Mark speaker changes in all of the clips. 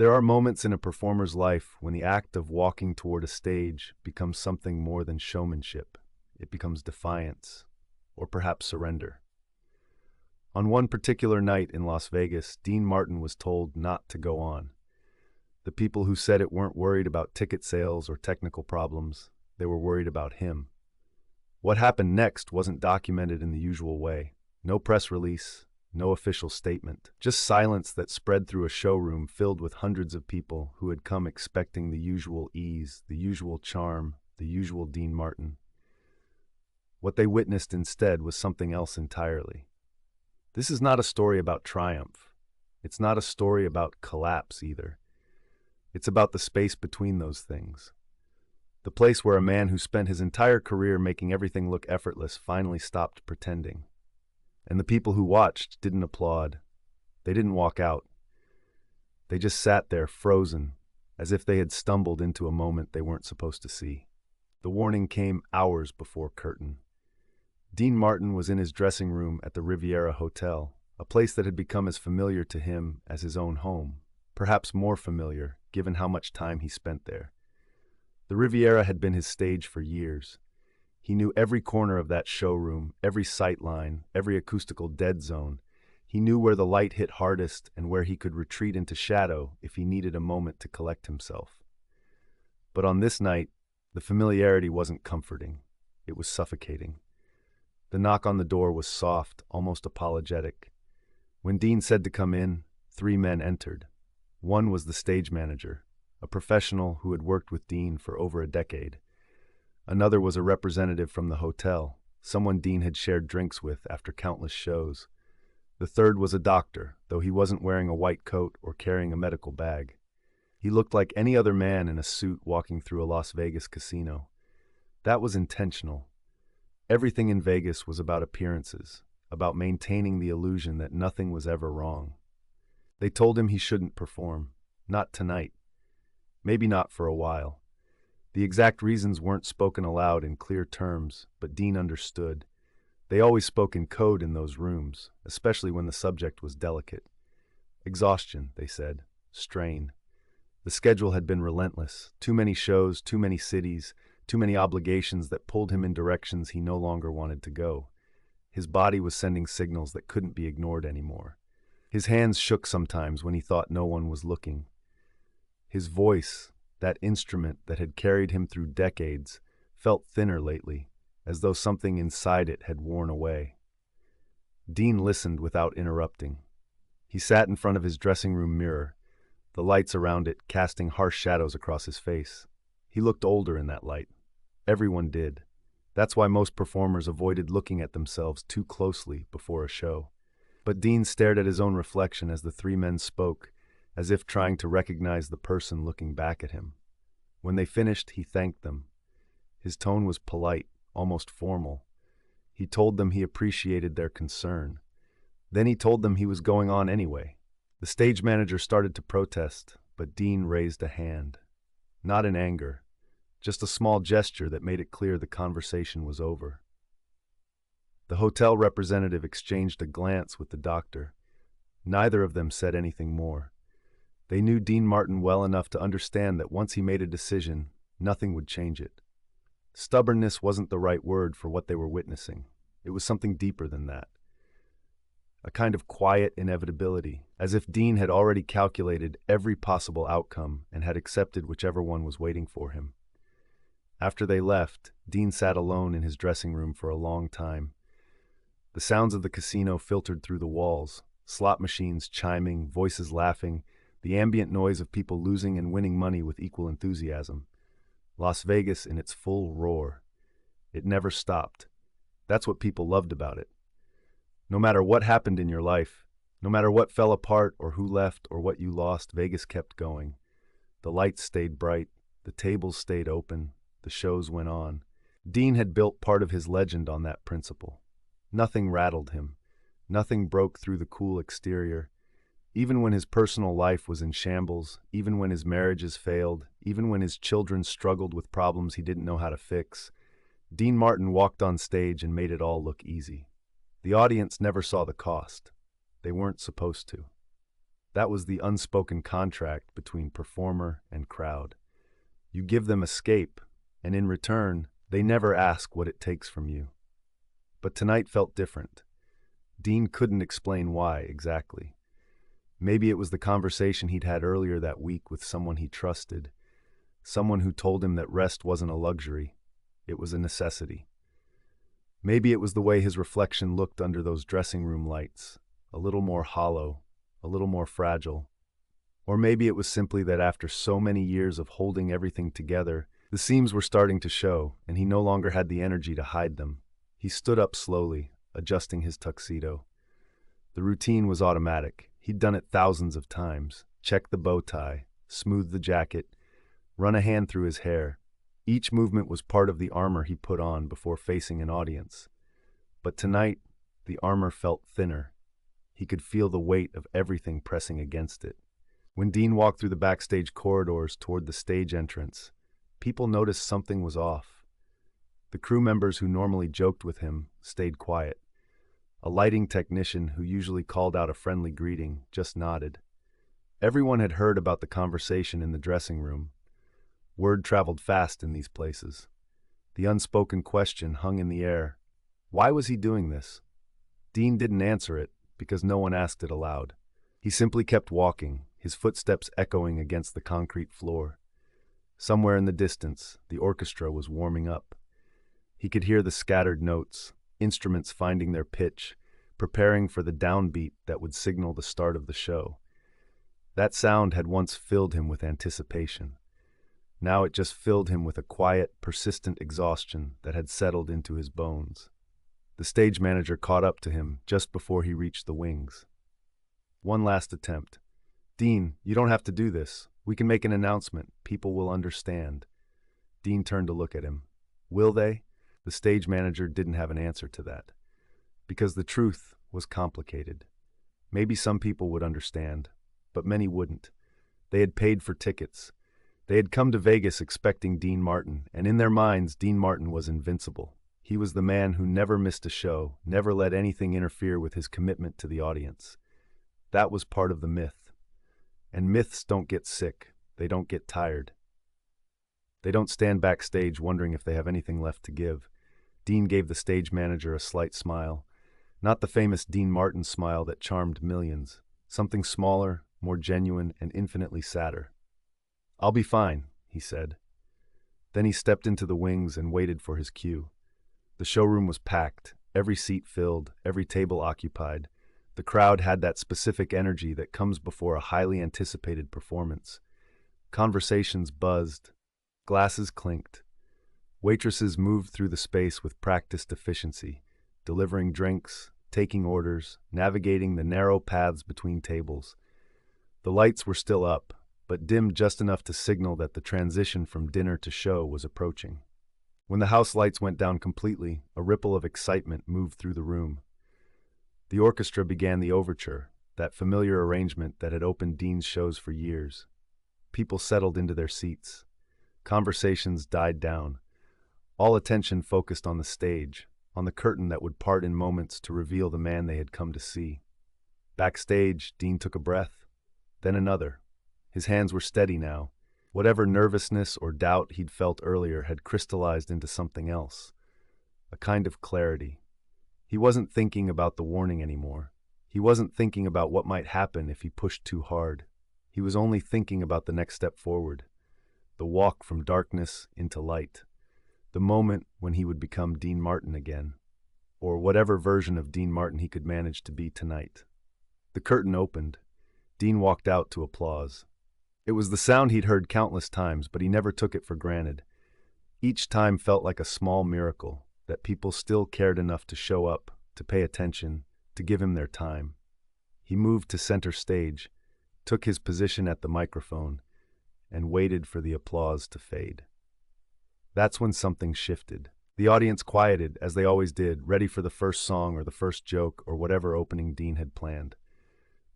Speaker 1: There are moments in a performer's life when the act of walking toward a stage becomes something more than showmanship. It becomes defiance, or perhaps surrender. On one particular night in Las Vegas, Dean Martin was told not to go on. The people who said it weren't worried about ticket sales or technical problems. They were worried about him. What happened next wasn't documented in the usual way. No press release, no official statement, just silence that spread through a showroom filled with hundreds of people who had come expecting the usual ease, the usual charm, the usual Dean Martin. What they witnessed instead was something else entirely. This is not a story about triumph. It's not a story about collapse either. It's about the space between those things. The place where a man who spent his entire career making everything look effortless finally stopped pretending. And the people who watched didn't applaud. They didn't walk out. They just sat there frozen, as if they had stumbled into a moment they weren't supposed to see. The warning came hours before curtain. Dean Martin was in his dressing room at the Riviera Hotel, a place that had become as familiar to him as his own home, perhaps more familiar, given how much time he spent there. The Riviera had been his stage for years. He knew every corner of that showroom, every sight line, every acoustical dead zone. He knew where the light hit hardest and where he could retreat into shadow if he needed a moment to collect himself. But on this night, the familiarity wasn't comforting. It was suffocating. The knock on the door was soft, almost apologetic. When Dean said to come in, 3 men entered. One was the stage manager, a professional who had worked with Dean for over a decade. Another was a representative from the hotel, someone Dean had shared drinks with after countless shows. The third was a doctor, though he wasn't wearing a white coat or carrying a medical bag. He looked like any other man in a suit walking through a Las Vegas casino. That was intentional. Everything in Vegas was about appearances, about maintaining the illusion that nothing was ever wrong. They told him he shouldn't perform. Not tonight. Maybe not for a while. The exact reasons weren't spoken aloud in clear terms, but Dean understood. They always spoke in code in those rooms, especially when the subject was delicate. Exhaustion, they said. Strain. The schedule had been relentless. Too many shows, too many cities, too many obligations that pulled him in directions he no longer wanted to go. His body was sending signals that couldn't be ignored anymore. His hands shook sometimes when he thought no one was looking. His voice, that instrument that had carried him through decades, felt thinner lately, as though something inside it had worn away. Dean listened without interrupting. He sat in front of his dressing room mirror, the lights around it casting harsh shadows across his face. He looked older in that light. Everyone did. That's why most performers avoided looking at themselves too closely before a show. But Dean stared at his own reflection as the 3 men spoke, as if trying to recognize the person looking back at him. When they finished, he thanked them. His tone was polite, almost formal. He told them he appreciated their concern. Then he told them he was going on anyway. The stage manager started to protest, but Dean raised a hand. Not in anger, just a small gesture that made it clear the conversation was over. The hotel representative exchanged a glance with the doctor. Neither of them said anything more. They knew Dean Martin well enough to understand that once he made a decision, nothing would change it. Stubbornness wasn't the right word for what they were witnessing. It was something deeper than that. A kind of quiet inevitability, as if Dean had already calculated every possible outcome and had accepted whichever one was waiting for him. After they left, Dean sat alone in his dressing room for a long time. The sounds of the casino filtered through the walls, slot machines chiming, voices laughing, the ambient noise of people losing and winning money with equal enthusiasm. Las Vegas in its full roar. It never stopped. That's what people loved about it. No matter what happened in your life, no matter what fell apart or who left or what you lost, Vegas kept going. The lights stayed bright, the tables stayed open, the shows went on. Dean had built part of his legend on that principle. Nothing rattled him. Nothing broke through the cool exterior. Even when his personal life was in shambles, even when his marriages failed, even when his children struggled with problems he didn't know how to fix, Dean Martin walked on stage and made it all look easy. The audience never saw the cost. They weren't supposed to. That was the unspoken contract between performer and crowd. You give them escape, and in return, they never ask what it takes from you. But tonight felt different. Dean couldn't explain why exactly. Maybe it was the conversation he'd had earlier that week with someone he trusted, someone who told him that rest wasn't a luxury, it was a necessity. Maybe it was the way his reflection looked under those dressing room lights, a little more hollow, a little more fragile. Or maybe it was simply that after so many years of holding everything together, the seams were starting to show, and he no longer had the energy to hide them. He stood up slowly, adjusting his tuxedo. The routine was automatic. He'd done it thousands of times. Check the bow tie, smooth the jacket, run a hand through his hair. Each movement was part of the armor he put on before facing an audience. But tonight, the armor felt thinner. He could feel the weight of everything pressing against it. When Dean walked through the backstage corridors toward the stage entrance, people noticed something was off. The crew members who normally joked with him stayed quiet. A lighting technician who usually called out a friendly greeting just nodded. Everyone had heard about the conversation in the dressing room. Word traveled fast in these places. The unspoken question hung in the air. Why was he doing this? Dean didn't answer it because no one asked it aloud. He simply kept walking, his footsteps echoing against the concrete floor. Somewhere in the distance, the orchestra was warming up. He could hear the scattered notes, instruments finding their pitch, preparing for the downbeat that would signal the start of the show. That sound had once filled him with anticipation. Now it just filled him with a quiet, persistent exhaustion that had settled into his bones. The stage manager caught up to him just before he reached the wings. One last attempt. Dean, you don't have to do this. We can make an announcement. People will understand. Dean turned to look at him. Will they? The stage manager didn't have an answer to that. Because the truth was complicated. Maybe some people would understand, but many wouldn't. They had paid for tickets. They had come to Vegas expecting Dean Martin, and in their minds, Dean Martin was invincible. He was the man who never missed a show, never let anything interfere with his commitment to the audience. That was part of the myth. And myths don't get sick. They don't get tired. They don't stand backstage wondering if they have anything left to give. Dean gave the stage manager a slight smile. Not the famous Dean Martin smile that charmed millions. Something smaller, more genuine, and infinitely sadder. I'll be fine, he said. Then he stepped into the wings and waited for his cue. The showroom was packed, every seat filled, every table occupied. The crowd had that specific energy that comes before a highly anticipated performance. Conversations buzzed. Glasses clinked. Waitresses moved through the space with practiced efficiency, delivering drinks, taking orders, navigating the narrow paths between tables. The lights were still up, but dimmed just enough to signal that the transition from dinner to show was approaching. When the house lights went down completely, a ripple of excitement moved through the room. The orchestra began the overture, that familiar arrangement that had opened Dean's shows for years. People settled into their seats. Conversations died down. All attention focused on the stage, on the curtain that would part in moments to reveal the man they had come to see. Backstage, Dean took a breath, then another. His hands were steady now. Whatever nervousness or doubt he'd felt earlier had crystallized into something else, a kind of clarity. He wasn't thinking about the warning anymore. He wasn't thinking about what might happen if he pushed too hard. He was only thinking about the next step forward, the walk from darkness into light, the moment when he would become Dean Martin again, or whatever version of Dean Martin he could manage to be tonight. The curtain opened. Dean walked out to applause. It was the sound he'd heard countless times, but he never took it for granted. Each time felt like a small miracle, that people still cared enough to show up, to pay attention, to give him their time. He moved to center stage, took his position at the microphone, and waited for the applause to fade. That's when something shifted. The audience quieted, as they always did, ready for the first song or the first joke or whatever opening Dean had planned.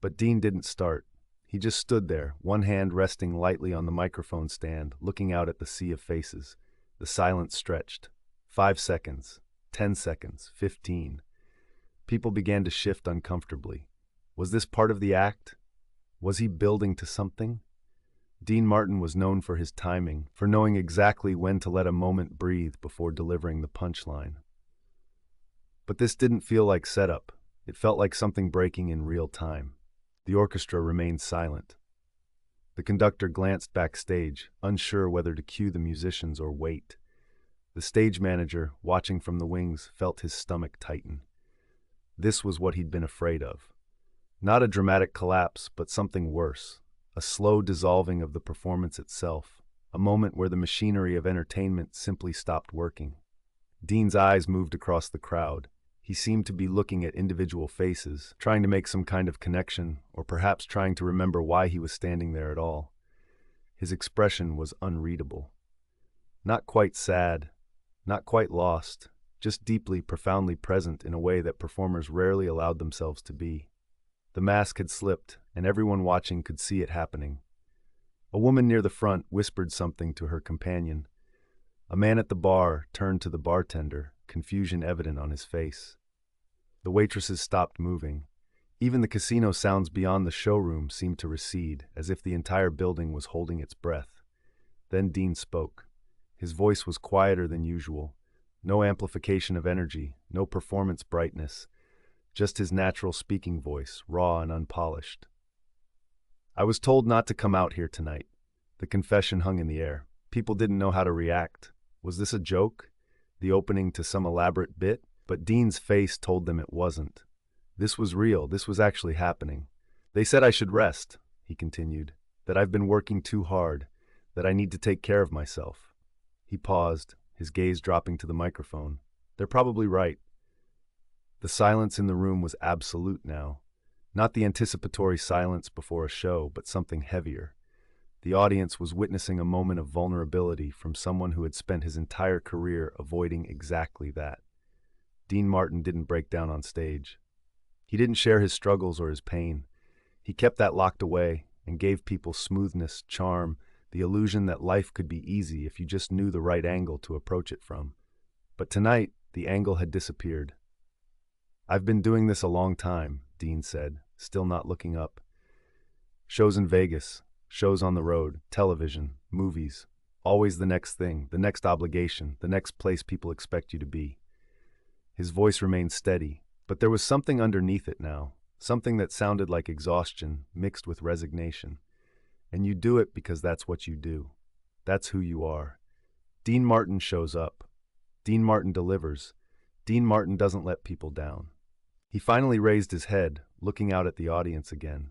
Speaker 1: But Dean didn't start. He just stood there, one hand resting lightly on the microphone stand, looking out at the sea of faces. The silence stretched. 5 seconds, 10 seconds, 15. People began to shift uncomfortably. Was this part of the act? Was he building to something? Dean Martin was known for his timing, for knowing exactly when to let a moment breathe before delivering the punchline. But this didn't feel like setup. It felt like something breaking in real time. The orchestra remained silent. The conductor glanced backstage, unsure whether to cue the musicians or wait. The stage manager, watching from the wings, felt his stomach tighten. This was what he'd been afraid of. Not a dramatic collapse, but something worse. A slow dissolving of the performance itself. A moment where the machinery of entertainment simply stopped working. Dean's eyes moved across the crowd. He seemed to be looking at individual faces, trying to make some kind of connection, or perhaps trying to remember why he was standing there at all. His expression was unreadable. Not quite sad, not quite lost, just deeply, profoundly present in a way that performers rarely allowed themselves to be. The mask had slipped, and everyone watching could see it happening. A woman near the front whispered something to her companion. A man at the bar turned to the bartender, confusion evident on his face. The waitresses stopped moving. Even the casino sounds beyond the showroom seemed to recede, as if the entire building was holding its breath. Then Dean spoke. His voice was quieter than usual. No amplification of energy, no performance brightness. Just his natural speaking voice, raw and unpolished. I was told not to come out here tonight. The confession hung in the air. People didn't know how to react. Was this a joke? The opening to some elaborate bit? But Dean's face told them it wasn't. This was real. This was actually happening. They said I should rest, he continued, that I've been working too hard, that I need to take care of myself. He paused, his gaze dropping to the microphone. They're probably right. The silence in the room was absolute now. Not the anticipatory silence before a show, but something heavier. The audience was witnessing a moment of vulnerability from someone who had spent his entire career avoiding exactly that. Dean Martin didn't break down on stage. He didn't share his struggles or his pain. He kept that locked away and gave people smoothness, charm, the illusion that life could be easy if you just knew the right angle to approach it from. But tonight, the angle had disappeared. I've been doing this a long time, Dean said, still not looking up. Shows in Vegas, shows on the road, television, movies, always the next thing, the next obligation, the next place people expect you to be. His voice remained steady, but there was something underneath it now, something that sounded like exhaustion mixed with resignation. And you do it because that's what you do. That's who you are. Dean Martin shows up. Dean Martin delivers. Dean Martin doesn't let people down. He finally raised his head, looking out at the audience again.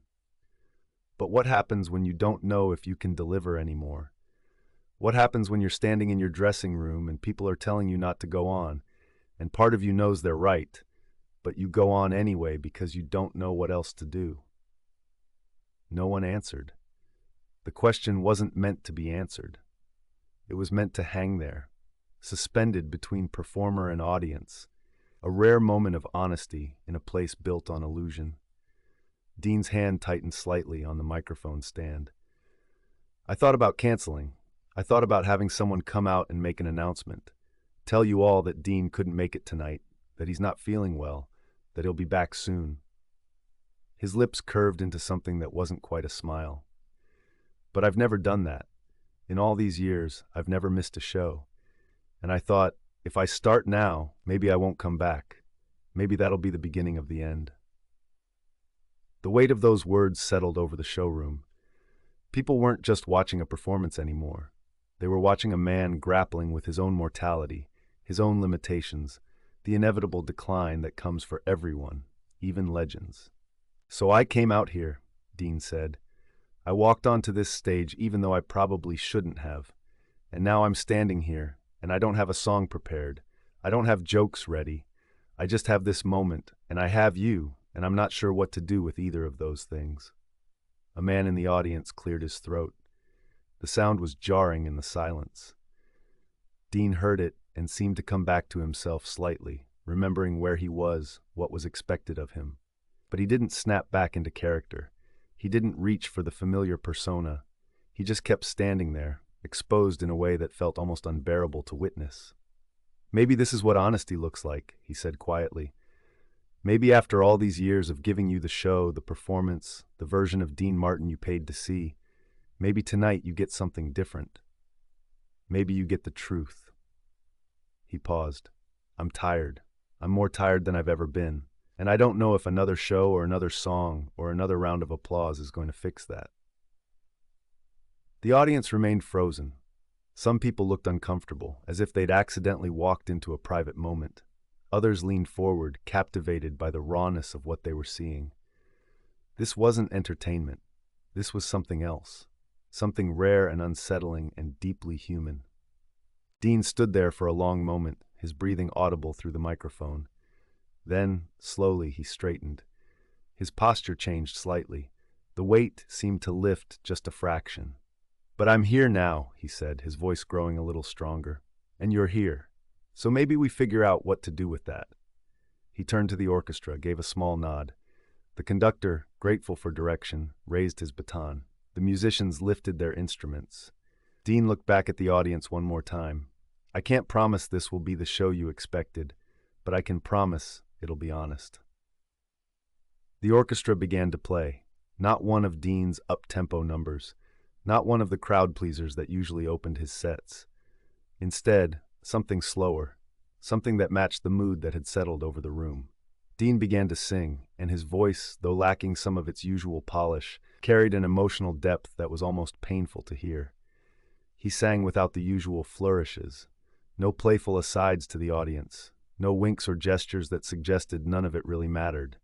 Speaker 1: But what happens when you don't know if you can deliver anymore? What happens when you're standing in your dressing room and people are telling you not to go on, and part of you knows they're right, but you go on anyway because you don't know what else to do? No one answered. The question wasn't meant to be answered. It was meant to hang there, suspended between performer and audience, a rare moment of honesty in a place built on illusion. Dean's hand tightened slightly on the microphone stand. I thought about canceling. I thought about having someone come out and make an announcement. Tell you all that Dean couldn't make it tonight, that he's not feeling well, that he'll be back soon. His lips curved into something that wasn't quite a smile. But I've never done that. In all these years, I've never missed a show. And I thought, if I start now, maybe I won't come back. Maybe that'll be the beginning of the end. The weight of those words settled over the showroom. People weren't just watching a performance anymore. They were watching a man grappling with his own mortality, his own limitations, the inevitable decline that comes for everyone, even legends. So I came out here, Dean said. I walked onto this stage even though I probably shouldn't have. And now I'm standing here, and I don't have a song prepared. I don't have jokes ready. I just have this moment, and I have you, and I'm not sure what to do with either of those things. A man in the audience cleared his throat. The sound was jarring in the silence. Dean heard it and seemed to come back to himself slightly, remembering where he was, what was expected of him. But he didn't snap back into character. He didn't reach for the familiar persona. He just kept standing there, exposed in a way that felt almost unbearable to witness. Maybe this is what honesty looks like, he said quietly. Maybe after all these years of giving you the show, the performance, the version of Dean Martin you paid to see, maybe tonight you get something different. Maybe you get the truth. He paused. I'm tired. I'm more tired than I've ever been. And I don't know if another show or another song or another round of applause is going to fix that. The audience remained frozen. Some people looked uncomfortable, as if they'd accidentally walked into a private moment. Others leaned forward, captivated by the rawness of what they were seeing. This wasn't entertainment. This was something else. Something rare and unsettling and deeply human. Dean stood there for a long moment, his breathing audible through the microphone. Then, slowly, he straightened. His posture changed slightly. The weight seemed to lift just a fraction. "But I'm here now," he said, his voice growing a little stronger. "And you're here. So maybe we figure out what to do with that." He turned to the orchestra, gave a small nod. The conductor, grateful for direction, raised his baton. The musicians lifted their instruments. Dean looked back at the audience one more time. "I can't promise this will be the show you expected, but I can promise it'll be honest." The orchestra began to play, not one of Dean's up-tempo numbers, not one of the crowd pleasers that usually opened his sets. Instead, something slower, something that matched the mood that had settled over the room. Dean began to sing, and his voice, though lacking some of its usual polish, carried an emotional depth that was almost painful to hear. He sang without the usual flourishes, no playful asides to the audience, no winks or gestures that suggested none of it really mattered.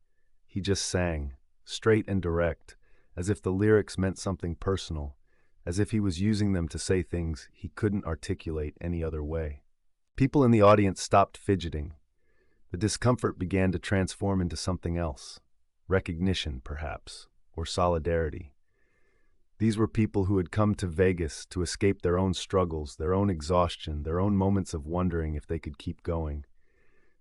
Speaker 1: He just sang, straight and direct, as if the lyrics meant something personal, as if he was using them to say things he couldn't articulate any other way. People in the audience stopped fidgeting. The discomfort began to transform into something else, recognition, perhaps, or solidarity. These were people who had come to Vegas to escape their own struggles, their own exhaustion, their own moments of wondering if they could keep going.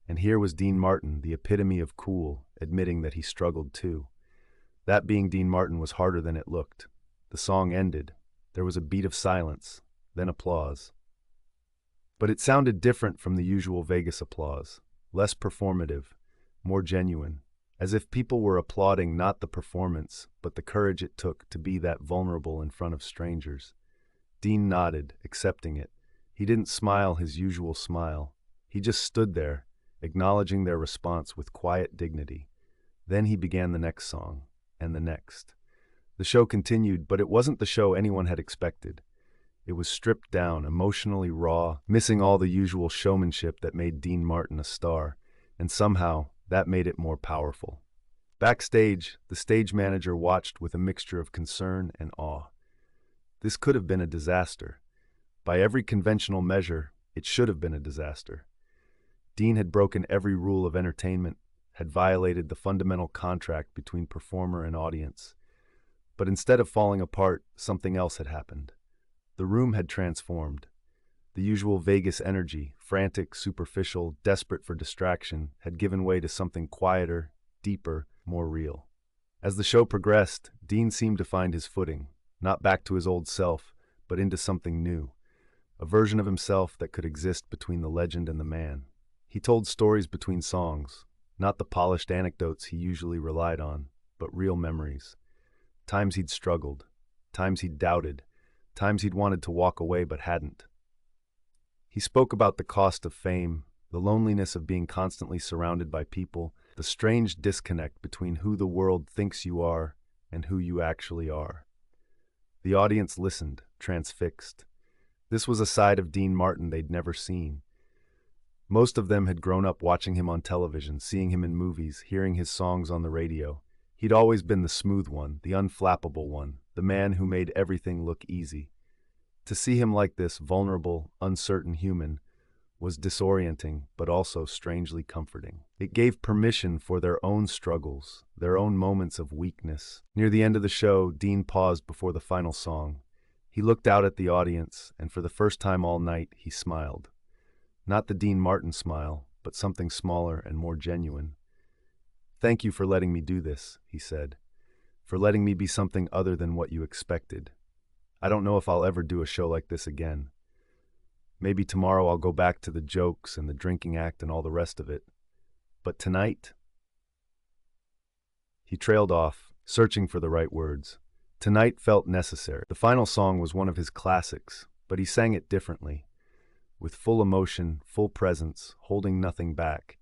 Speaker 1: And here was Dean Martin, the epitome of cool, admitting that he struggled too. That being Dean Martin was harder than it looked. The song ended. There was a beat of silence, then applause. But it sounded different from the usual Vegas applause, less performative, more genuine, as if people were applauding not the performance, but the courage it took to be that vulnerable in front of strangers. Dean nodded, accepting it. He didn't smile his usual smile. He just stood there, acknowledging their response with quiet dignity. Then he began the next song, and the next. The show continued, but it wasn't the show anyone had expected. It was stripped down, emotionally raw, missing all the usual showmanship that made Dean Martin a star, and somehow that made it more powerful. Backstage, the stage manager watched with a mixture of concern and awe. This could have been a disaster. By every conventional measure, it should have been a disaster. Dean had broken every rule of entertainment, had violated the fundamental contract between performer and audience. But instead of falling apart, something else had happened. The room had transformed. The usual Vegas energy, frantic, superficial, desperate for distraction, had given way to something quieter, deeper, more real. As the show progressed, Dean seemed to find his footing, not back to his old self, but into something new, a version of himself that could exist between the legend and the man. He told stories between songs, not the polished anecdotes he usually relied on, but real memories. Times he'd struggled, times he'd doubted, times he'd wanted to walk away but hadn't. He spoke about the cost of fame, the loneliness of being constantly surrounded by people, the strange disconnect between who the world thinks you are and who you actually are. The audience listened, transfixed. This was a side of Dean Martin they'd never seen. Most of them had grown up watching him on television, seeing him in movies, hearing his songs on the radio. He'd always been the smooth one, the unflappable one, the man who made everything look easy. To see him like this, vulnerable, uncertain human, was disorienting, but also strangely comforting. It gave permission for their own struggles, their own moments of weakness. Near the end of the show, Dean paused before the final song. He looked out at the audience, and for the first time all night, he smiled. Not the Dean Martin smile, but something smaller and more genuine. "Thank you for letting me do this," he said, "for letting me be something other than what you expected. I don't know if I'll ever do a show like this again. Maybe tomorrow I'll go back to the jokes and the drinking act and all the rest of it. But tonight, He trailed off, searching for the right words. Tonight felt necessary. The final song was one of his classics, but he sang it differently, with full emotion, full presence, holding nothing back.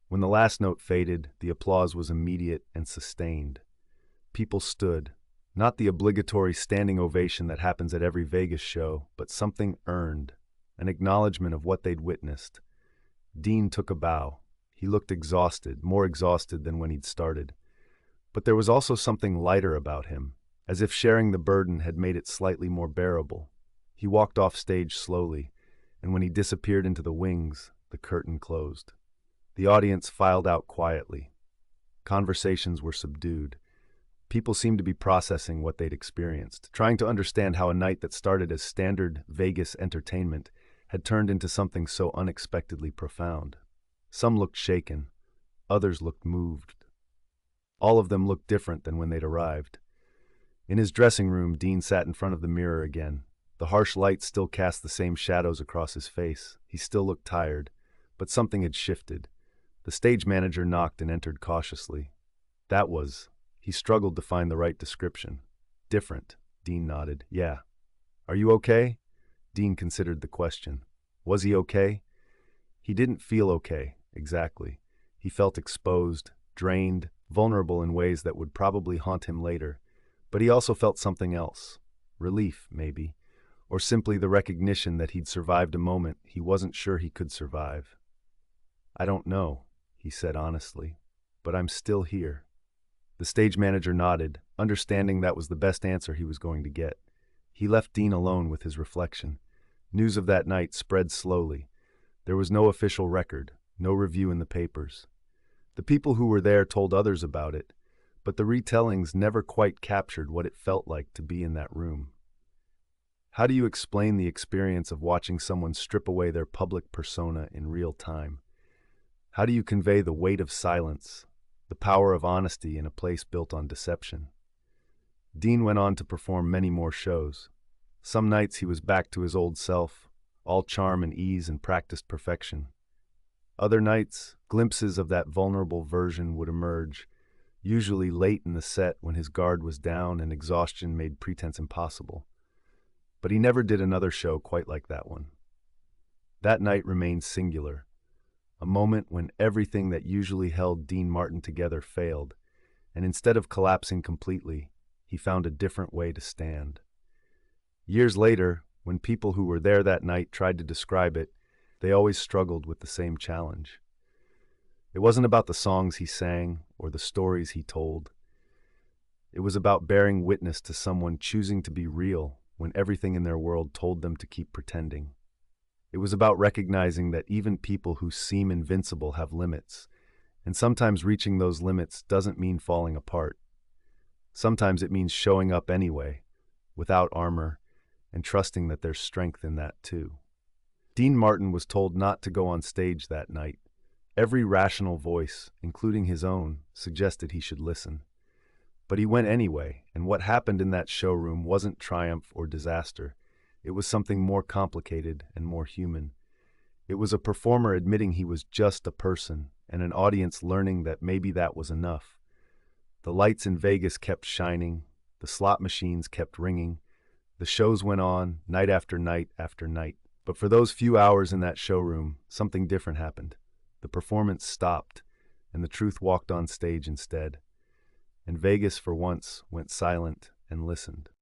Speaker 1: When the last note faded, the applause was immediate and sustained. People stood, not the obligatory standing ovation that happens at every Vegas show, but something earned, an acknowledgement of what they'd witnessed. Dean took a bow. He looked exhausted, more exhausted than when he'd started. But there was also something lighter about him, as if sharing the burden had made it slightly more bearable. He walked off stage slowly, and when he disappeared into the wings, the curtain closed. The audience filed out quietly. Conversations were subdued. People seemed to be processing what they'd experienced, trying to understand how a night that started as standard Vegas entertainment had turned into something so unexpectedly profound. Some looked shaken, others looked moved. All of them looked different than when they'd arrived. In his dressing room, Dean sat in front of the mirror again. The harsh light still cast the same shadows across his face. He still looked tired, but something had shifted. The stage manager knocked and entered cautiously. He struggled to find the right description. Different, Dean nodded. Yeah. Are you okay? Dean considered the question. Was he okay? He didn't feel okay, exactly. He felt exposed, drained, vulnerable in ways that would probably haunt him later. But he also felt something else. Relief, maybe. Or simply the recognition that he'd survived a moment he wasn't sure he could survive. I don't know, he said honestly, but I'm still here. The stage manager nodded, understanding that was the best answer he was going to get. He left Dean alone with his reflection. News of that night spread slowly. There was no official record, no review in the papers. The people who were there told others about it, but the retellings never quite captured what it felt like to be in that room. How do you explain the experience of watching someone strip away their public persona in real time? How do you convey the weight of silence, the power of honesty in a place built on deception? Dean went on to perform many more shows. Some nights he was back to his old self, all charm and ease and practiced perfection. Other nights, glimpses of that vulnerable version would emerge, usually late in the set when his guard was down and exhaustion made pretense impossible. But he never did another show quite like that one. That night remained singular, a moment when everything that usually held Dean Martin together failed, and instead of collapsing completely, he found a different way to stand. Years later, when people who were there that night tried to describe it, they always struggled with the same challenge. It wasn't about the songs he sang or the stories he told. It was about bearing witness to someone choosing to be real when everything in their world told them to keep pretending. It was about recognizing that even people who seem invincible have limits, and sometimes reaching those limits doesn't mean falling apart. Sometimes it means showing up anyway, without armor, and trusting that there's strength in that too. Dean Martin was told not to go on stage that night. Every rational voice, including his own, suggested he should listen. But he went anyway, and what happened in that showroom wasn't triumph or disaster. It was something more complicated and more human. It was a performer admitting he was just a person, and an audience learning that maybe that was enough. The lights in Vegas kept shining, the slot machines kept ringing, the shows went on, night after night after night. But for those few hours in that showroom, something different happened. The performance stopped, and the truth walked on stage instead. And Vegas, for once, went silent and listened.